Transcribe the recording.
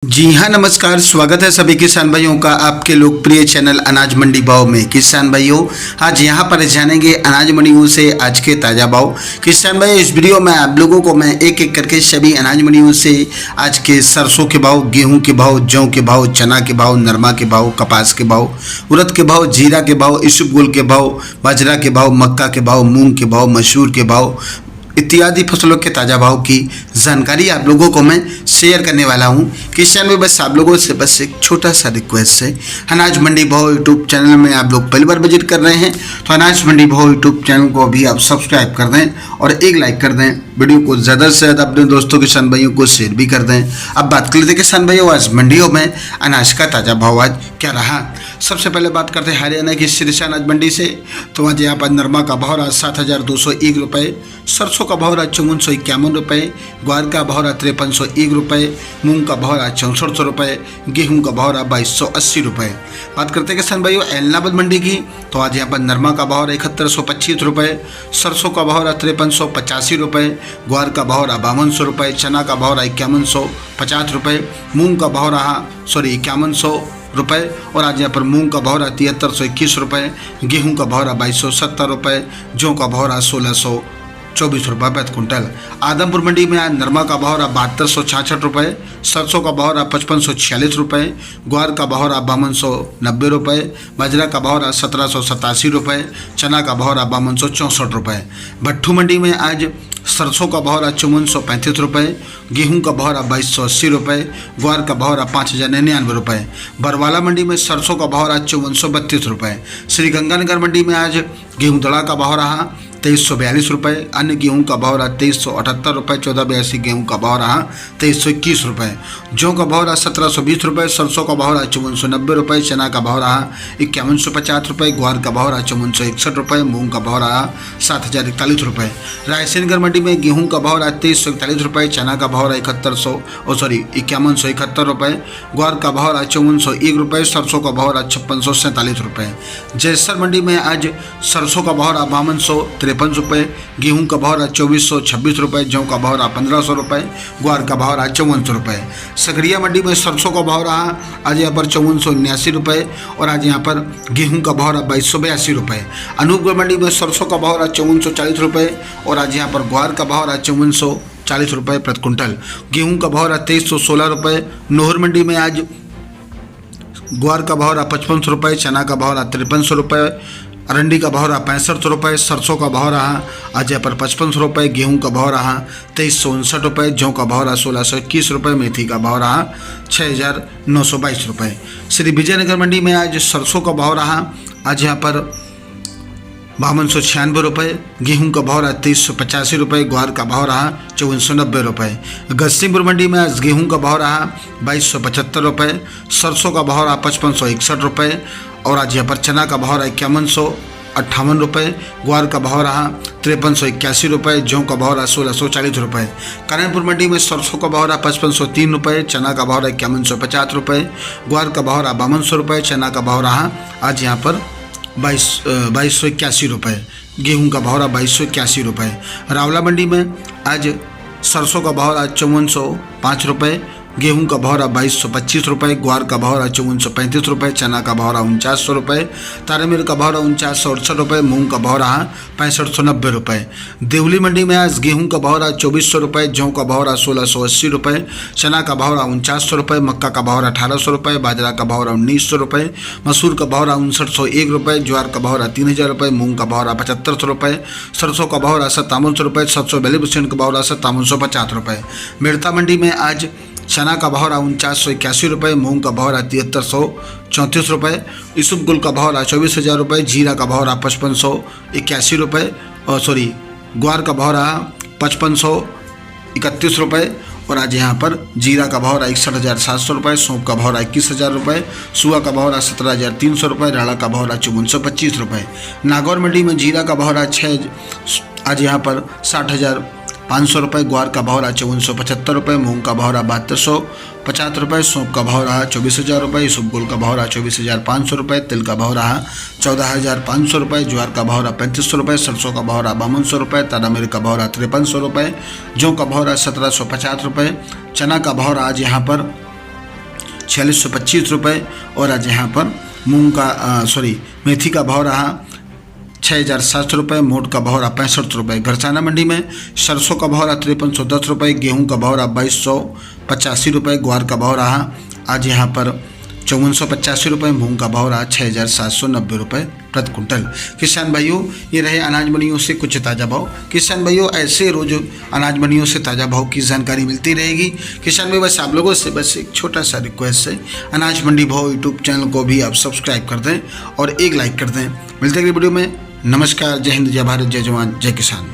जी हाँ, नमस्कार। स्वागत है सभी किसान भाइयों का आपके लोकप्रिय चैनल अनाज मंडी भाव में। किसान भाइयों, आज यहाँ पर जानेंगे अनाज मंडियों से आज के ताज़ा भाव। किसान भाइयों, इस वीडियो में आप लोगों को मैं एक एक करके सभी अनाज मंडियों से आज के सरसों के भाव, गेहूं के भाव, जौ के भाव, चना के भाव, नरमा के भाव, कपास के भाव, उड़द के भाव, जीरा के भाव, इसबगोल के भाव, बाजरा के भाव, मक्का के भाव, मूंग के भाव, मसूर के भाव इत्यादि फसलों के ताज़ा भाव की जानकारी आप लोगों को मैं शेयर करने वाला हूं। किसान में बस आप लोगों से बस एक छोटा सा रिक्वेस्ट है, अनाज मंडी भाव यूट्यूब चैनल में आप लोग पहली बार विजिट कर रहे हैं तो अनाज मंडी भाव यूट्यूब चैनल को अभी आप सब्सक्राइब कर दें और एक लाइक कर दें। वीडियो को ज़्यादा से ज़्यादा अपने दोस्तों किसान भाइयों को शेयर भी कर दें। अब बात कर लेते हैं किसान भाइयों, आज मंडियों में अनाज का ताज़ा भाव आज क्या रहा। सबसे पहले बात करते हैं हरियाणा की सिरसा अनाज मंडी से। तो आज यहाँ पर नरमा का भाव रहा 7,201 रुपये, सरसों का भाव रहा 5451 रुपये, ग्वार का भाव रहा 5301 रुपये, मूंग का भाव रहा 6400 रुपये, गेहूं का भाव रहा 2280 रुपये। बात करते हैं किसान भाइयों एलनाबाद मंडी की। तो आज यहाँ पर नरमा का भाव रहा 7125 रुपये, सरसों का भाव रहा 5385 रुपये, ग्वार का भाव रहा 5200 रुपये, चना का भाव रहा 5150 रुपये, मूंग का भाव रहा 5100 रुपये और आज यहाँ पर मूंग का भाव रहा 7321 रुपये, गेहूं का भाव रहा 2270 रुपये, जौ का भाव रहा 1624 रुपये प्रति कुंटल। आदमपुर मंडी में आज नरमा का भाव रहा 7266 रुपये, सरसों का भाव रहा 5546 रुपये, ग्वार का भाव रहा 5290 रुपये, बाजरा का भाव रहा 1787 रुपये, चना का भाव रहा 5264 रुपये। भट्ठू मंडी में आज सरसों का भाव रहा 5435 रुपये, गेहूं का भाव रहा 2280 रुपये, ग्वार का भाव रहा 5099 रुपये। बरवाला मंडी में सरसों का भाव रहा 5432 रुपये। श्री गंगानगर मंडी में आज गेहूं दड़ा का भाव रहा 2342 रुपये, अन्य गेहूं का भाव रहा 2378 रुपये, 1482 गेहूं का भाव रहा 2321 रुपये, जौ का भाव रहा 1720 रुपये, सरसों का भाव रहा 5490 रुपये, चना का भाव रहा 5150 रुपये, ग्वार का भाव रहा 5461 रुपये, मूंग का भाव रहा 7041 रुपये। रायसेनगढ़ मंडी में गेहूं का भाव रहा 2341 रुपये, चना का भाव रहा 5171 रुपये, ग्वार का भाव रहा 5401 रुपये, सरसों का भाव रहा 5647 रुपये। जयसर मंडी में आज सरसों का भाव रहा 5253 रुपये, गेहूं का भाव रहा 2426 रुपये, जौ का भाव रहा 1500 रुपये, ग्वार का भाव रहा 5400 रुपये। सकरिया मंडी में सरसों का भाव रहा आज यहाँ पर 5479 रुपये और आज यहाँ पर गेहूं का भाव रहा 2282 रुपये। अनूपगढ़ मंडी में सरसों का भाव रहा 5440 रुपये और आज यहाँ पर ग्वार का भाव रहा 5440 रुपये प्रति कुंटल। गेहूं का भाव रहा 2316 रुपये। नोहर मंडी में आज ग्वार का भाव रहा 5500 रुपये, चना का भाव रहा 5300 रुपये, अरंडी का भाव रहा 6500 रुपये, सरसों का भाव रहा आज यहाँ पर 5500 रुपये, गेहूं का भाव रहा 2359 रुपये, जौ का भाव रहा 1621 रुपये, मेथी का भाव रहा 6922 रुपये। श्री विजयनगर मंडी में आज सरसों का भाव रहा आज यहाँ पर 5296 रुपये, गेहूं का भाव रहा 2385 रुपये, ग्वार का भाव रहा 5490 रुपये। गस्तीपुर मंडी में आज गेहूं का भाव रहा 2275 रुपये, सरसों का भाव रहा 5561 रुपये और आज यहाँ पर चना का भाव रहा 5158 रुपये, ग्वार का भाव रहा 5381 रुपये, जौ का भाव रहा 1640 रुपये। कल्याणपुर मंडी में सरसों का भाव रहा 5503 रुपये, चना का भाव रहा 5150 रुपये, ग्वार का भाव रहा 5200 रुपये, चना का भाव रहा आज यहाँ पर 2281 रुपये, गेहूं का भाव रहा 2281 रुपये। रावला मंडी में आज सरसों का भाव रहा 5405 रुपये, गेहूं का भाव रहा 2225 रुपये, ग्वार का भाव रहा 5435 रुपये, चना का भाव रहा 4900 रुपये, तारामीर का भाव रहा 4968 रुपये, मूंग का भाव रहा 6590 रुपये। देवली मंडी में आज गेहूं का भाव रहा 2400 रुपये, जौ का भाव रहा 1680 रुपये, चना का भाव रहा 4900 रुपये, मक्का का भाव रहा 1800 रुपये, बाजरा का भाव रहा 1900 रुपये, मसूर का भाव रहा 5901 रुपये, ज्वार का भाव रहा 3000 रुपये, मूंग का भाव रहा 7500 रुपये, सरसों का भाव रहा 5700 रुपये, 742% का भाव रहा 5750 रुपये। मेड़ता मंडी में आज चना का भाव रहा 4981 रुपये, मूंग का भाव रहा 7334 रुपये, इसबगोल का भाव रहा 24000 रुपये, जीरा का भाव रहा 5581 रुपये और ग्वार का भाव रहा 5531 रुपये और आज यहाँ पर जीरा का भाव रहा 61,700 रुपये, सौंफ का भाव रहा 21,000 रुपये, सुआ का भाव रहा 17,300 रुपये, राड़ा का भाव रहा 5425 रुपये। नागौर मंडी में जीरा का भाव रहा आज यहाँ पर 60,500 रुपये, ग्वार का भाव रहा 5475 रुपये, मूंग का भाव रहा 7250 रुपये, सौंफ का भाव रहा 24,000 रुपये, इसबगोल का भाव रहा 24,500 रुपये, तिल का भाव रहा 14,500 रुपये, ज्वार का भाव रहा 3500 रुपये, सरसों का भाव रहा 5200 रुपये, तारामीर का भाव रहा 5300 रुपये, जौ का भाव रहा 1750 रुपये, चना का भाव रहा आज यहाँ पर 4625 रुपये। और आज यहाँ पर मूंग का मेथी का भाव रहा 6700 रुपये, मोट का भाव रहा 65 रुपये। घरसाना मंडी में सरसों का भाव रहा 5310 रुपये, गेहूँ का भाव रहा 2285 रुपये, ग्वार का भाव रहा आज यहाँ पर 5485 रुपये, मूंग का भाव रहा 6790 रुपये प्रति कुंटल। किसान भाइयों, ये रहे अनाज मंडियों से कुछ ताज़ा भाव। किसान भाइयों, ऐसे रोज अनाज मंडियों से ताज़ा भाव की जानकारी मिलती रहेगी। किसान भाई, बस आप लोगों से बस एक छोटा सा रिक्वेस्ट है, अनाज मंडी भाव यूट्यूब चैनल को भी आप सब्सक्राइब कर दें और एक लाइक कर दें। मिलते हैं अगली वीडियो में। नमस्कार, जय हिंद, जय भारत, जय जवान, जय किसान।